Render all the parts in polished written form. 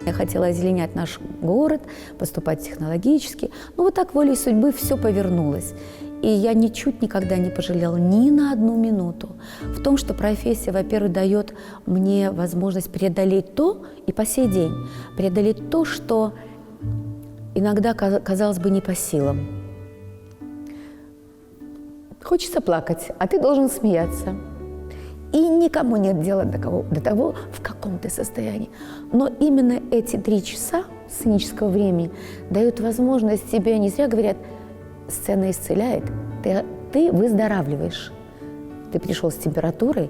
Я хотела озеленять наш город, поступать технологически. Но вот так волей судьбы все повернулось. И я ничуть никогда не пожалела ни на одну минуту в том, что профессия, во-первых, дает мне возможность преодолеть то, и по сей день, преодолеть то, что иногда казалось бы не по силам. Хочется плакать, а ты должен смеяться. И никому нет дела до того, в каком ты состоянии. Но именно эти 3 часа сценического времени дают возможность тебе, не зря говорят, сцена исцеляет, ты выздоравливаешь. Ты пришел с температурой,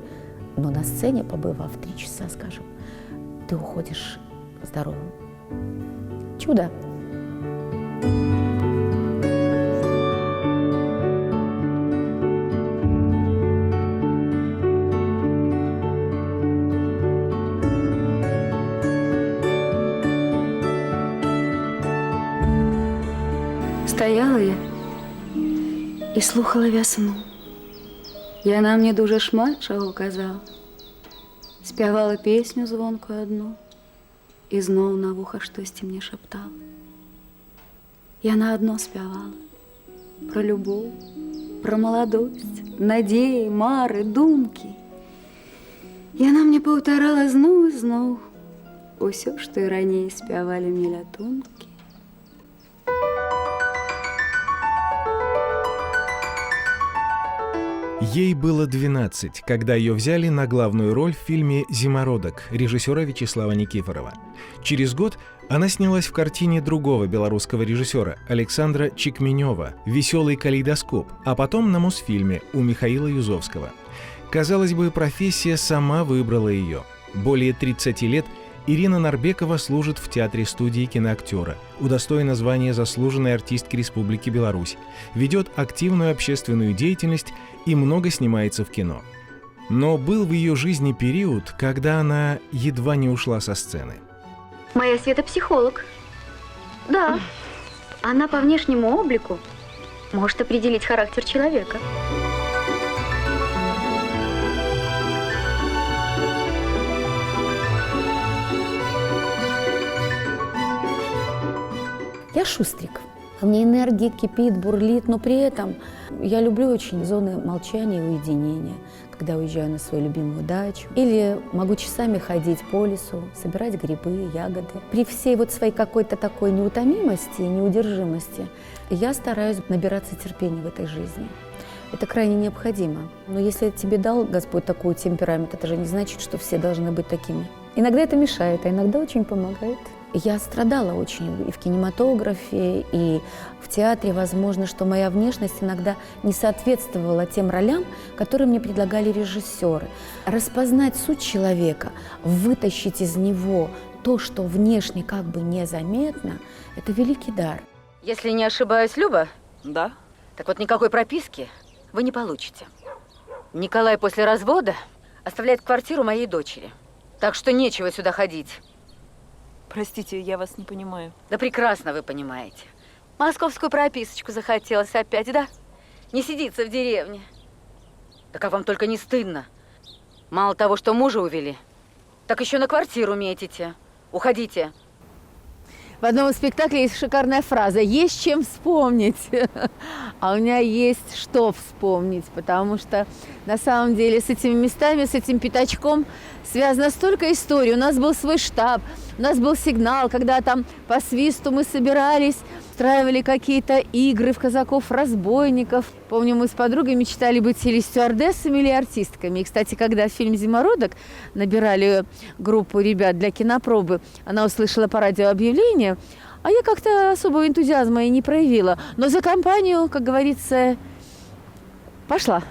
но на сцене, побывав 3 часа, скажем, ты уходишь здоровым. Чудо! Стояла я і слухала вясну. Яна мне дуже шмат чаго казала. Спявала песню звонкую одну і зноў на вуха штосьці мне шаптала. Яна адно спявала про любоў, про маладосць, надзеі, мары, думкі. Яна мне паўтарала зноў і зноў усё, што і раней спявалі мне лятункі. Ей было 12, когда ее взяли на главную роль в фильме «Зимородок» режиссера Вячеслава Никифорова. Через год она снялась в картине другого белорусского режиссера Александра Чикменева «Веселый калейдоскоп», а потом на Мосфильме у Михаила Юзовского. Казалось бы, профессия сама выбрала ее. Более 30 лет Ирина Нарбекова служит в театре-студии киноактера, удостоена звания заслуженной артистки Республики Беларусь, ведет активную общественную деятельность и много снимается в кино. Но был в ее жизни период, когда она едва не ушла со сцены. Моя Света психолог. Да, она по внешнему облику может определить характер человека. Я шустрик. У меня энергия кипит, бурлит, но при этом я люблю очень зоны молчания и уединения, когда уезжаю на свою любимую дачу. Или могу часами ходить по лесу, собирать грибы, ягоды. При всей вот своей какой-то такой неутомимости и неудержимости я стараюсь набираться терпения в этой жизни. Это крайне необходимо. Но если тебе дал Господь такой темперамент, это же не значит, что все должны быть такими. Иногда это мешает, а иногда очень помогает. Я страдала очень и в кинематографе, и в театре. Возможно, что моя внешность иногда не соответствовала тем ролям, которые мне предлагали режиссеры. Распознать суть человека, вытащить из него то, что внешне как бы незаметно, это великий дар. Если не ошибаюсь, Люба? Да. Так вот, никакой прописки вы не получите. Николай после развода оставляет квартиру моей дочери. Так что нечего сюда ходить. Простите, я вас не понимаю. Да прекрасно вы понимаете. Московскую прописочку захотелось опять, да? Не сидится в деревне. Да как вам только не стыдно. Мало того, что мужа увели, так еще на квартиру метите. Уходите. В одном из спектаклей есть шикарная фраза «Есть чем вспомнить». А у меня есть что вспомнить, потому что на самом деле с этими местами, с этим пятачком связано столько историй. У нас был свой штаб, у нас был сигнал, когда там по свисту мы собирались, устраивали какие-то игры в казаков-разбойников. Помню, мы с подругой мечтали быть или стюардессами, или артистками. И, кстати, когда фильм «Зимородок» набирали группу ребят для кинопробы, она услышала по радио объявление, а я как-то особого энтузиазма и не проявила. Но за компанию, как говорится, пошла.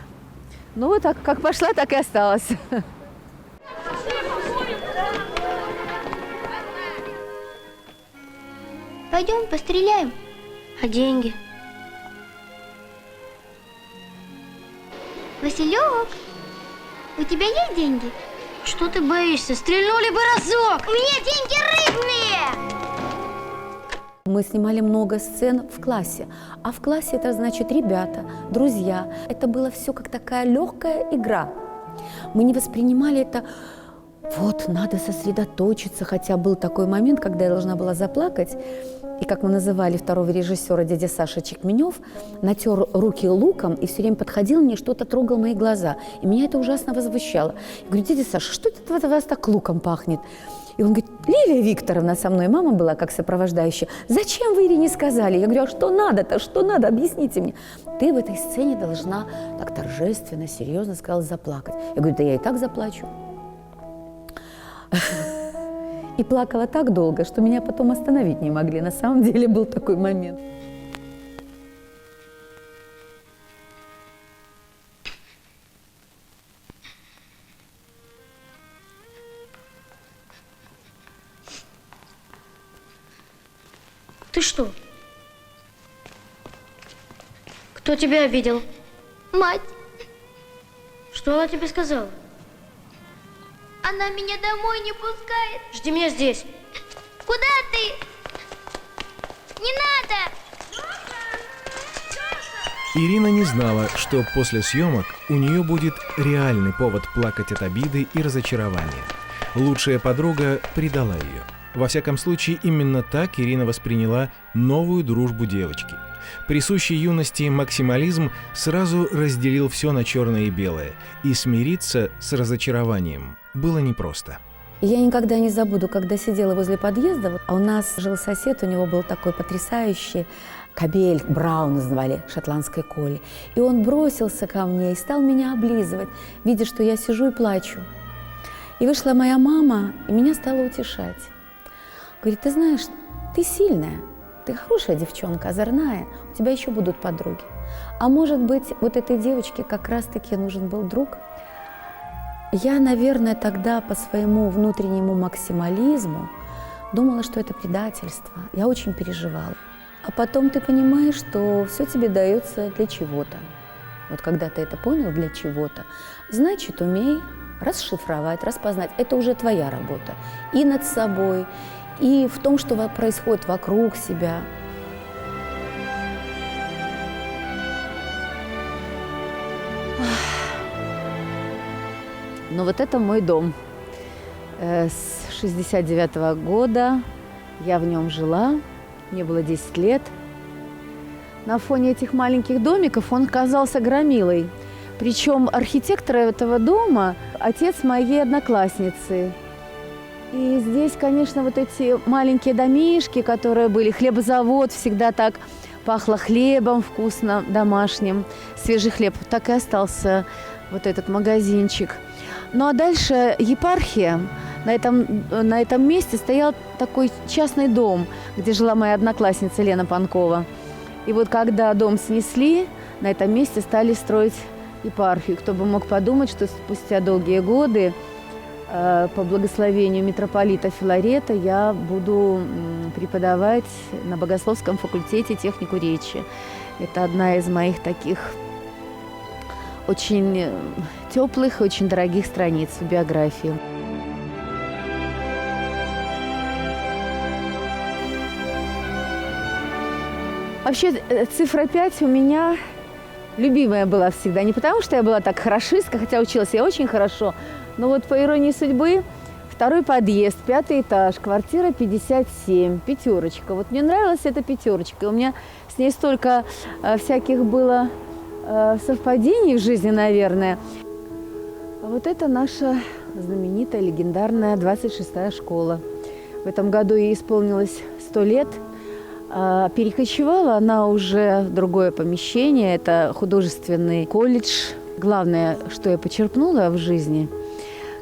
Ну вот так, как пошла, так и осталась. Пойдем, постреляем. А деньги? Василек, у тебя есть деньги? Что ты боишься? Стрельнули бы разок! У меня деньги рыбные! Мы снимали много сцен в классе. А в классе это значит ребята, друзья. Это было все как такая легкая игра. Мы не воспринимали это вот, надо сосредоточиться. Хотя был такой момент, когда я должна была заплакать. И, как мы называли второго режиссера, дядя Саша Чекменев, натер руки луком и все время подходил мне, что-то трогал мои глаза. И меня это ужасно возмущало. Я говорю, дядя Саша, что это от вас так луком пахнет? И он говорит, Лилия Викторовна, со мной мама была как сопровождающая, зачем вы Ирине сказали? Я говорю, а что надо-то, что надо, объясните мне. Ты в этой сцене должна так торжественно, серьезно, сказала, заплакать. Я говорю, да я и так заплачу. И плакала так долго, что меня потом остановить не могли. На самом деле был такой момент. Ты что? Кто тебя обидел? Мать. Что она тебе сказала? Она меня домой не пускает. Жди меня здесь. Куда ты? Не надо! Ирина не знала, что после съемок у нее будет реальный повод плакать от обиды и разочарования. Лучшая подруга предала ее. Во всяком случае, именно так Ирина восприняла новую дружбу девочки. Присущий юности максимализм сразу разделил все на черное и белое, и смириться с разочарованием было непросто. Я никогда не забуду, когда сидела возле подъезда, а у нас жил сосед, у него был такой потрясающий кобель, Браун называли, шотландской коли. И он бросился ко мне и стал меня облизывать, видя, что я сижу и плачу. И вышла моя мама, и меня стала утешать. Говорит, ты знаешь, ты сильная, ты хорошая девчонка, озорная, у тебя еще будут подруги. А может быть, вот этой девочке как раз-таки нужен был друг? Я, наверное, тогда по своему внутреннему максимализму думала, что это предательство. Я очень переживала. А потом ты понимаешь, что все тебе дается для чего-то. Вот когда ты это понял для чего-то, значит, умей расшифровать, распознать. Это уже твоя работа. И над собой, и в том, что происходит вокруг себя. Но вот это мой дом. С 69-го года я в нем жила, мне было 10 лет. На фоне этих маленьких домиков он казался громилой. Причем архитектор этого дома – отец моей одноклассницы. И здесь, конечно, вот эти маленькие домишки, которые были, хлебозавод, всегда так пахло хлебом вкусно, домашним, свежий хлеб. Так и остался вот этот магазинчик. Ну а дальше епархия. На этом месте стоял такой частный дом, где жила моя одноклассница Лена Панкова. И вот когда дом снесли, на этом месте стали строить епархию. Кто бы мог подумать, что спустя долгие годы по благословению митрополита Филарета я буду преподавать на богословском факультете технику речи. Это одна из моих таких очень теплых, очень дорогих страниц в биографии. Вообще цифра 5 у меня любимая была всегда. Не потому, что я была так хорошистка, хотя училась я очень хорошо, но вот по иронии судьбы, второй подъезд, 5-й этаж, квартира 57, пятерочка. Вот мне нравилась эта пятерочка. У меня с ней столько всяких было совпадений в жизни, наверное. А вот это наша знаменитая, легендарная 26-я школа. В этом году ей исполнилось 100 лет. Перекочевала она уже в другое помещение. Это художественный колледж. Главное, что я почерпнула в жизни,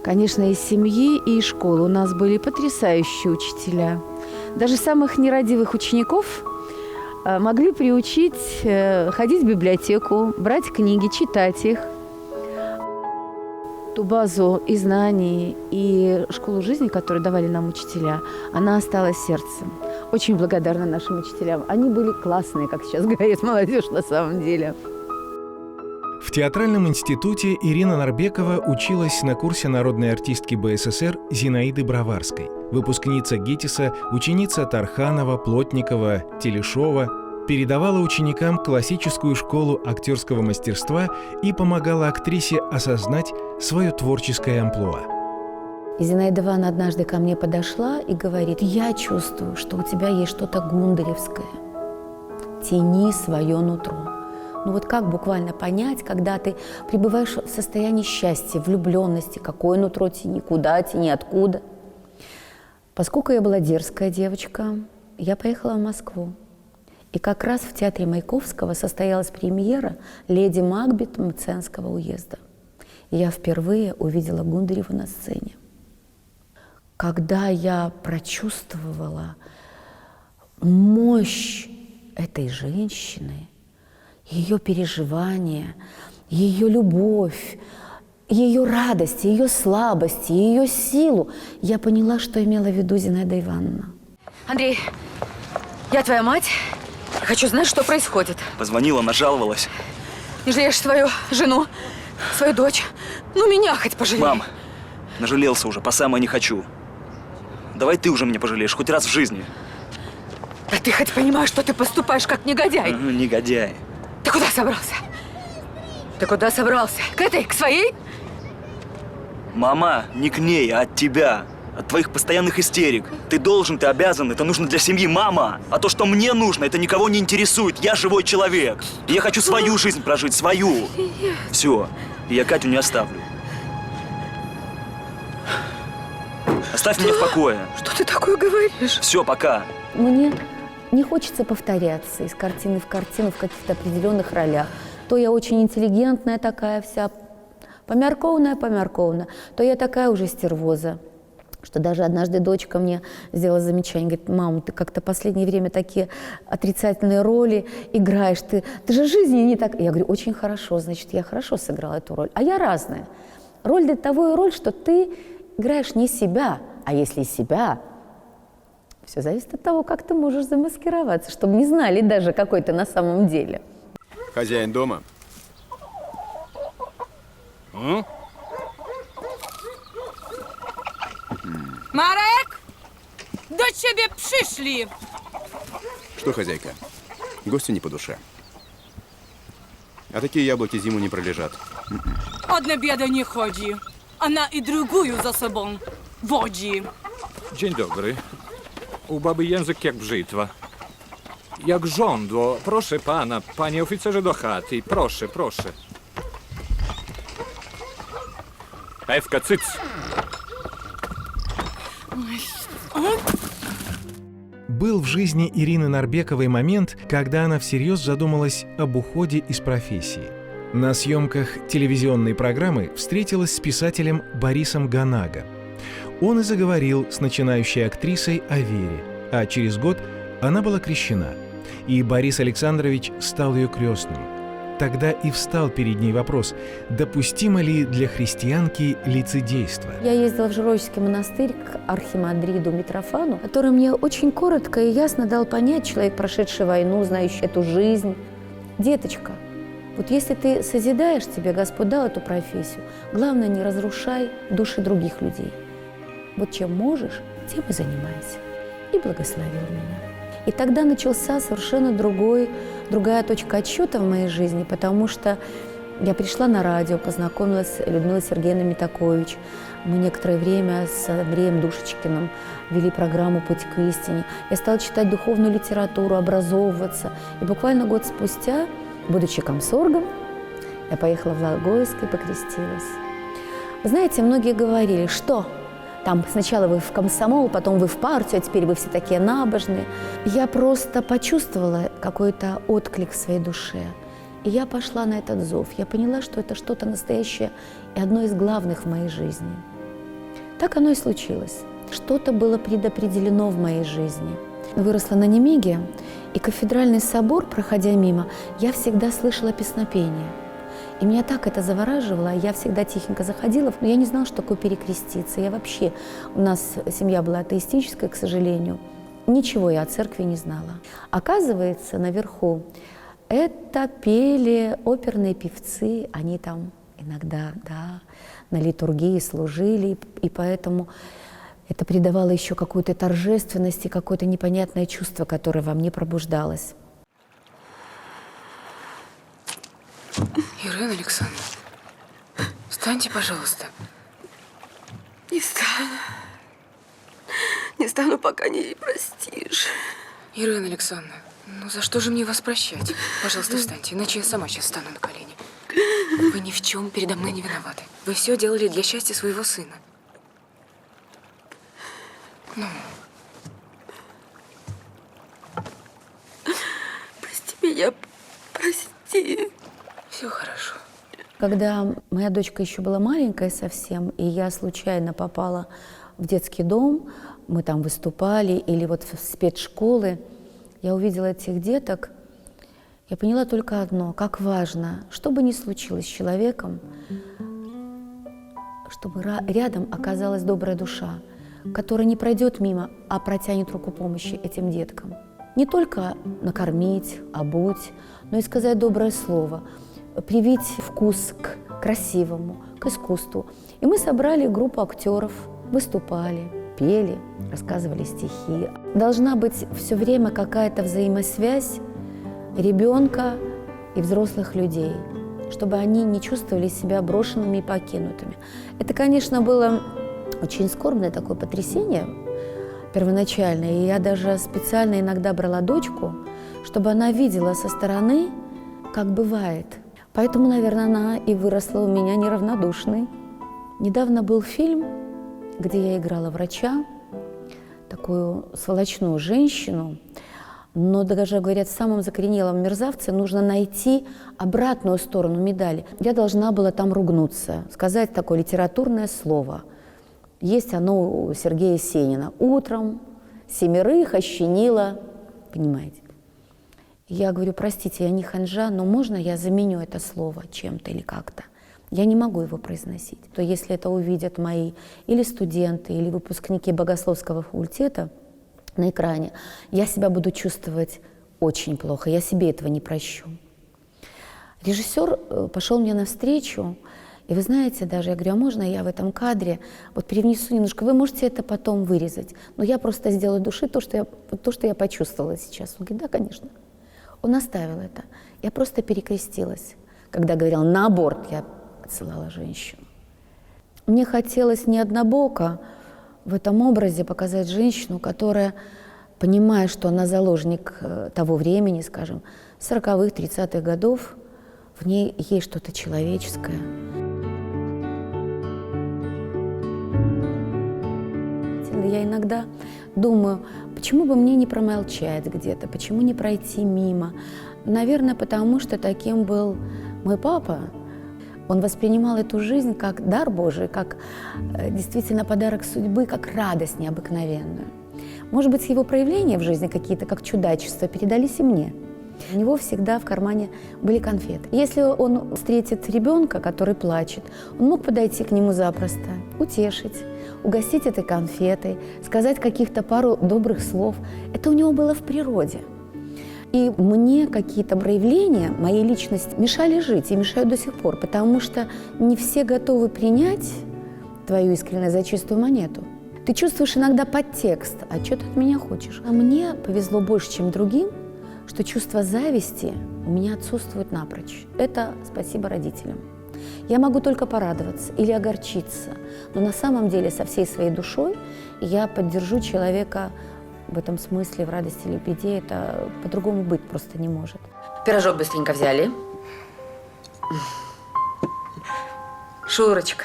конечно, из семьи и из школы. У нас были потрясающие учителя. Даже самых нерадивых учеников могли приучить ходить в библиотеку, брать книги, читать их. Ту базу и знаний, и школу жизни, которую давали нам учителя, она осталась сердцем. Очень благодарна нашим учителям. Они были классные, как сейчас говорит молодежь на самом деле. В театральном институте Ирина Нарбекова училась на курсе народной артистки БССР Зинаиды Броварской. Выпускница ГИТИСа, ученица Тарханова, Плотникова, Телешова, передавала ученикам классическую школу актерского мастерства и помогала актрисе осознать свое творческое амплуа. И Зинаида Ивановна однажды ко мне подошла и говорит: я чувствую, что у тебя есть что-то гундаревское. Тяни свое нутро. Ну вот как буквально понять, когда ты пребываешь в состоянии счастья, влюбленности, какое нутро тяни, куда тяни, откуда? Поскольку я была дерзкая девочка, я поехала в Москву. И как раз в театре Маяковского состоялась премьера «Леди Макбет» Мценского уезда. И я впервые увидела Гундареву на сцене. Когда я прочувствовала мощь этой женщины, ее переживания, ее любовь, ее радость, ее слабость, ее силу, я поняла, что имела в виду Зинаида Ивановна. Андрей, я твоя мать. Хочу знать, что происходит. Позвонила, нажаловалась. Не жалеешь свою жену, свою дочь? Ну, меня хоть пожалей. Мам, нажалелся уже, по самое не хочу. Давай ты уже меня пожалеешь, хоть раз в жизни. Да ты хоть понимаешь, что ты поступаешь как негодяй? Негодяй. Ты куда собрался? Ты куда собрался? К этой, к своей? Мама, не к ней, а от тебя. От твоих постоянных истерик. Ты должен, ты обязан, это нужно для семьи, мама. А то, что мне нужно, это никого не интересует. Я живой человек. И я хочу свою жизнь прожить, свою. Все. И я Катю не оставлю. Оставь меня в покое. Что ты такое говоришь? Все, пока. Мне не хочется повторяться из картины в картину в каких-то определенных ролях. То я очень интеллигентная такая вся, помяркованная, то я такая уже стервоза. Что даже однажды дочка мне сделала замечание, говорит: мама, ты как-то в последнее время такие отрицательные роли играешь, ты же в жизни не так. Я говорю: очень хорошо, значит, я хорошо сыграла эту роль. А я разная. Роль для того и роль, что ты играешь не себя, а если себя, все зависит от того, как ты можешь замаскироваться, чтобы не знали даже, какой ты на самом деле. Хозяин дома? Marek! Do ciebie przyszli! Что, хозяйка? Гостю не по душе. А такие яблоки зиму не пролежат. Одne biedy nie chodzi. Ona i drugują za sobą wodzi. Dzień dobry. U baby język jak brzytwa. Jak żądło. Proszę pana, panie oficerze do chaty. Proszę, proszę. Ewka, cyc. Был в жизни Ирины Нарбековой момент, когда она всерьез задумалась об уходе из профессии. На съемках телевизионной программы встретилась с писателем Борисом Ганаго. Он и заговорил с начинающей актрисой о вере, а через год она была крещена, и Борис Александрович стал ее крестным. Тогда и встал перед ней вопрос, допустимо ли для христианки лицедейство. Я ездила в Жировический монастырь к архимандриду Митрофану, который мне очень коротко и ясно дал понять, человек, прошедший войну, знающий эту жизнь: деточка, вот если ты созидаешь, тебе Господь дал эту профессию, главное, не разрушай души других людей. Вот чем можешь, тем и занимайся. И благословил меня. И тогда начался совершенно другая точка отсчета в моей жизни, потому что я пришла на радио, познакомилась с Людмилой Сергеевной Митакович. Мы некоторое время с Андреем Душечкиным вели программу «Путь к истине». Я стала читать духовную литературу, образовываться. И буквально год спустя, будучи комсоргом, я поехала в Логойск и покрестилась. Вы знаете, многие говорили, что там сначала вы в комсомол, потом вы в партию, а теперь вы все такие набожные. Я просто почувствовала какой-то отклик в своей душе. И я пошла на этот зов. Я поняла, что это что-то настоящее и одно из главных в моей жизни. Так оно и случилось. Что-то было предопределено в моей жизни. Выросла на Немиге, и кафедральный собор, проходя мимо, я всегда слышала песнопение. И меня так это завораживало, я всегда тихенько заходила, но я не знала, что такое перекреститься. У нас семья была атеистическая, к сожалению. Ничего я о церкви не знала. Оказывается, наверху это пели оперные певцы, они там иногда, на литургии служили, и поэтому это придавало еще какую-то торжественность и какое-то непонятное чувство, которое во мне пробуждалось. Ирина Александровна, встаньте, пожалуйста. Не стану. Не стану, пока не простишь. Ирина Александровна, ну за что же мне вас прощать? Пожалуйста, встаньте, иначе я сама сейчас встану на колени. Вы ни в чем передо мной не виноваты. Вы все делали для счастья своего сына. Ну. Прости меня, прости. Все хорошо. Когда моя дочка еще была маленькая совсем, и я случайно попала в детский дом, мы там выступали, или вот в спецшколы, я увидела этих деток, я поняла только одно, как важно, что бы ни случилось с человеком, чтобы рядом оказалась добрая душа, которая не пройдет мимо, а протянет руку помощи этим деткам. Не только накормить, обуть, но и сказать доброе слово, привить вкус к красивому, к искусству. И мы собрали группу актеров, выступали, пели, рассказывали стихи. Должна быть все время какая-то взаимосвязь ребенка и взрослых людей, чтобы они не чувствовали себя брошенными и покинутыми. Это, конечно, было очень скорбное такое потрясение первоначальное, и я даже специально иногда брала дочку, чтобы она видела со стороны, как бывает. Поэтому, наверное, она и выросла у меня неравнодушной. Недавно был фильм, где я играла врача, такую сволочную женщину, но даже, говорят, в самом закоренелом мерзавце нужно найти обратную сторону медали. Я должна была там ругнуться, сказать такое литературное слово. Есть оно у Сергея Есенина. Утром 7 ощенила, понимаете. Я говорю, простите, я не ханжа, но можно я заменю это слово чем-то или как-то? Я не могу его произносить. То если это увидят мои или студенты, или выпускники богословского факультета на экране, я себя буду чувствовать очень плохо, я себе этого не прощу. Режиссер пошел мне навстречу, и вы знаете, даже я говорю, а можно я в этом кадре вот перенесу немножко, вы можете это потом вырезать, но я просто сделаю души то, что я почувствовала сейчас. Он говорит, да, конечно. Он оставил это. Я просто перекрестилась. Когда говорил на аборт, я отсылала женщину. Мне хотелось не однобоко в этом образе показать женщину, которая, понимая, что она заложник того времени, скажем, 40-х, 30-х годов, в ней есть что-то человеческое. Я иногда думаю, почему бы мне не промолчать где-то, почему не пройти мимо? Наверное, потому что таким был мой папа. Он воспринимал эту жизнь как дар Божий, как действительно подарок судьбы, как радость необыкновенную. Может быть, его проявления в жизни какие-то, как чудачества, передались и мне. У него всегда в кармане были конфеты. Если он встретит ребенка, который плачет, он мог подойти к нему запросто, утешить, угостить этой конфетой, сказать каких-то пару добрых слов. Это у него было в природе. И мне какие-то проявления моей личности мешали жить и мешают до сих пор, потому что не все готовы принять твою искренность за чистую монету. Ты чувствуешь иногда подтекст, а что ты от меня хочешь? А мне повезло больше, чем другим, что чувство зависти у меня отсутствует напрочь. Это спасибо родителям. Я могу только порадоваться или огорчиться, но на самом деле со всей своей душой я поддержу человека в этом смысле, в радости или беде. Это по-другому быть просто не может. Пирожок быстренько взяли. Шурочка,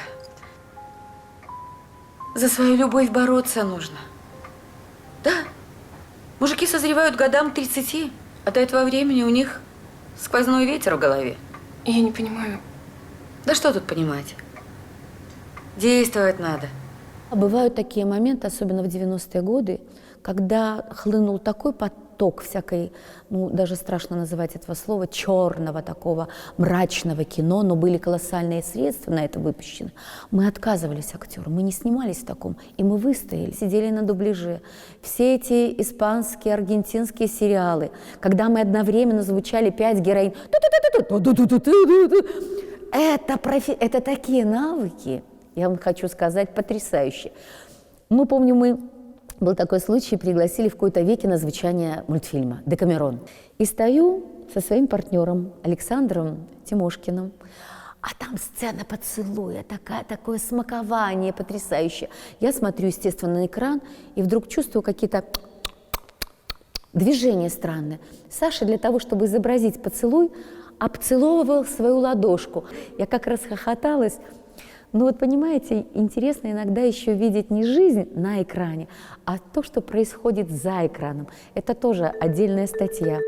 за свою любовь бороться нужно. Да, мужики созревают годам к 30, а до этого времени у них сквозной ветер в голове. Я не понимаю. Да что тут понимать? Действовать надо. Бывают такие моменты, особенно в 90-е годы, когда хлынул такой поток всякой, ну, даже страшно называть этого слова, черного такого, мрачного кино, но были колоссальные средства на это выпущены. Мы отказывались актеры, мы не снимались в таком, и мы выстояли, сидели на дубляже. Все эти испанские, аргентинские сериалы, когда мы одновременно звучали 5 героинь, это такие навыки, я вам хочу сказать, потрясающие. Мы помним, был такой случай, пригласили в какой-то веке на звучание мультфильма «Декамерон». И стою со своим партнером Александром Тимошкиным, А там сцена поцелуя, такое смакование потрясающее. Я смотрю, естественно, на экран и вдруг чувствую какие-то движения странные. Саша для того, чтобы изобразить поцелуй, обцеловывал свою ладошку. Я как раз хохоталась. Ну вот понимаете, интересно иногда еще видеть не жизнь на экране, а то, что происходит за экраном. Это тоже отдельная статья.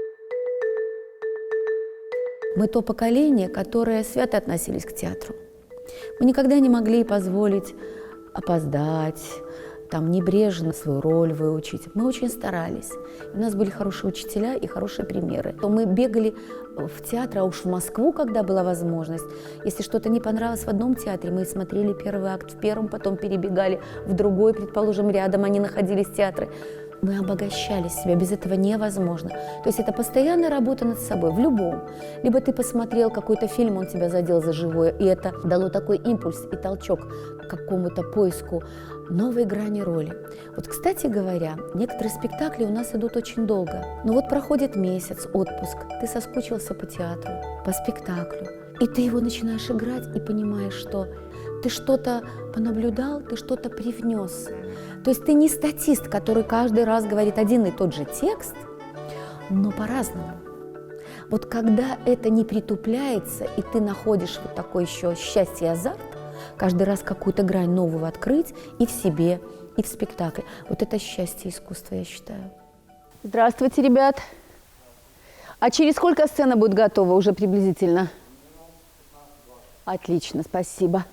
Мы то поколение, которое свято относились к театру. Мы никогда не могли позволить опоздать, там, небрежно свою роль выучить. Мы очень старались. У нас были хорошие учителя и хорошие примеры. Мы бегали в театр, а уж в Москву, когда была возможность. Если что-то не понравилось в одном театре, мы смотрели первый акт в первом, потом перебегали в другой, предположим, рядом они находились театры. Мы обогащали себя, без этого невозможно. То есть это постоянная работа над собой, в любом. Либо ты посмотрел какой-то фильм, он тебя задел за живое, и это дало такой импульс и толчок к какому-то поиску новой грани роли. Вот, кстати говоря, некоторые спектакли у нас идут очень долго. Но вот проходит месяц, отпуск, ты соскучился по театру, по спектаклю, и ты его начинаешь играть и понимаешь, что ты что-то понаблюдал, ты что-то привнес. То есть ты не статист, который каждый раз говорит один и тот же текст, но по-разному. Вот когда это не притупляется, и ты находишь вот такое еще счастье и азарт, каждый раз какую-то грань новую открыть и в себе, и в спектакле. Вот это счастье искусства, я считаю. Здравствуйте, ребят. А через сколько сцена будет готова уже приблизительно? Отлично, спасибо.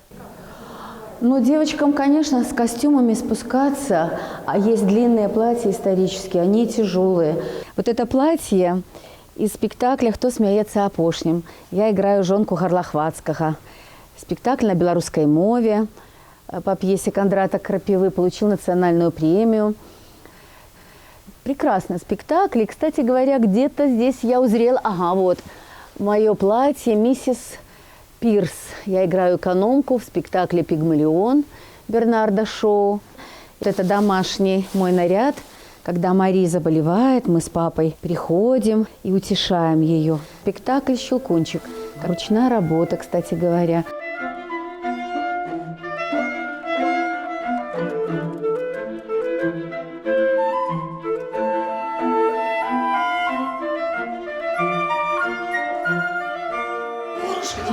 Ну, девочкам, конечно, с костюмами спускаться, а есть длинные платья исторические, они тяжелые. Вот это платье из спектакля «Хто смеется опошнім». Я играю жонку Харлахвацкага. Спектакль на белорусской мове по пьесе Кондрата Крапивы получил национальную премию. Прекрасный спектакль. И, кстати говоря, где-то здесь я узрела, ага, вот, мое платье «Миссис Пирс». Я играю экономку в спектакле «Пигмалион» Бернарда Шоу. Это домашний мой наряд. Когда Мари заболевает, мы с папой приходим и утешаем ее. Спектакль «Щелкунчик». Ручная работа, кстати говоря.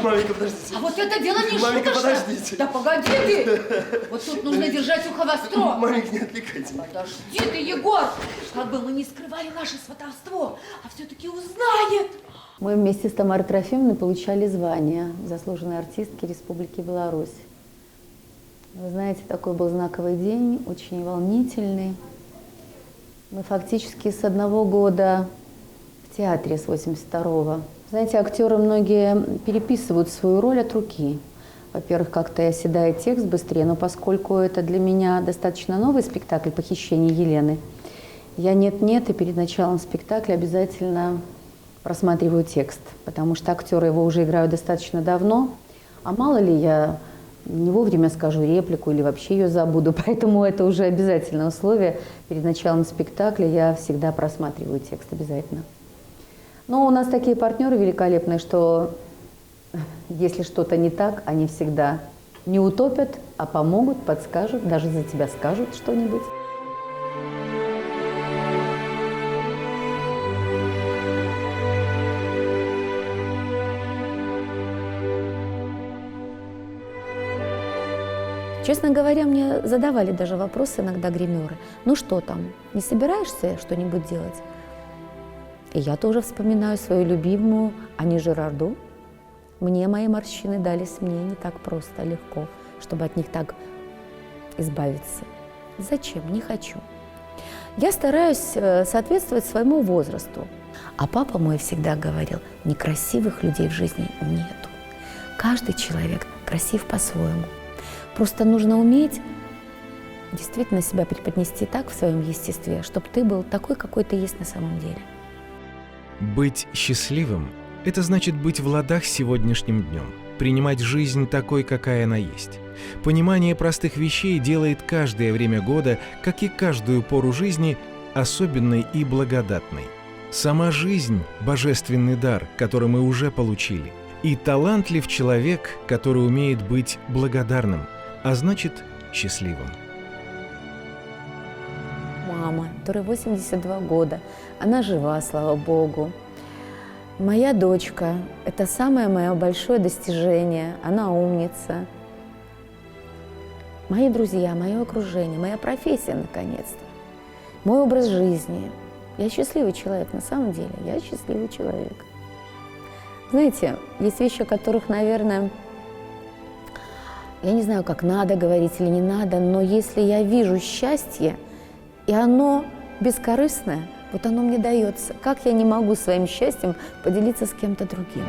Маменька, подождите. А вот это дело не Маменька, шуточное. подождите. Да погоди ты. Вот тут нужно держать ухо востро. Маменька, не отвлекайте меня. Подожди ты, Егор. Как бы мы не скрывали наше сватовство, а все-таки узнает. Мы вместе с Тамарой Трофимовной получали звание заслуженной артистки Республики Беларусь. Вы знаете, такой был знаковый день, очень волнительный. Мы фактически с одного года в театре, с 82-го. Знаете, актеры многие переписывают свою роль от руки. Во-первых, как-то оседает текст быстрее, но поскольку это для меня достаточно новый спектакль «Похищение Елены», я нет-нет и перед началом спектакля обязательно просматриваю текст, потому что актеры его уже играют достаточно давно, а мало ли я не вовремя скажу реплику или вообще ее забуду, поэтому это уже обязательное условие. Перед началом спектакля я всегда просматриваю текст обязательно. Но у нас такие партнеры великолепные, что если что-то не так, они всегда не утопят, а помогут, подскажут, даже за тебя скажут что-нибудь. Честно говоря, мне задавали даже вопросы иногда гримеры. Ну что там, не собираешься что-нибудь делать? И я тоже вспоминаю свою любимую Ани Жирарду. Мне мои морщины дались мне не так просто, легко, чтобы от них так избавиться. Зачем? Не хочу. Я стараюсь соответствовать своему возрасту. А папа мой всегда говорил, некрасивых людей в жизни нету. Каждый человек красив по-своему. Просто нужно уметь действительно себя преподнести так в своем естестве, чтобы ты был такой, какой ты есть на самом деле. Быть счастливым – это значит быть в ладах с сегодняшним днем, принимать жизнь такой, какая она есть. Понимание простых вещей делает каждое время года, как и каждую пору жизни, особенной и благодатной. Сама жизнь – божественный дар, который мы уже получили. И талантлив человек, который умеет быть благодарным, а значит, счастливым. Мама, которой 82 года, она жива, слава Богу. Моя дочка – это самое мое большое достижение, она умница. Мои друзья, мое окружение, моя профессия, наконец-то. Мой образ жизни. Я счастливый человек, на самом деле, я счастливый человек. Знаете, есть вещи, о которых, наверное, я не знаю, как надо говорить или не надо, но если я вижу счастье, и оно бескорыстное, вот оно мне дается. Как я не могу своим счастьем поделиться с кем-то другим?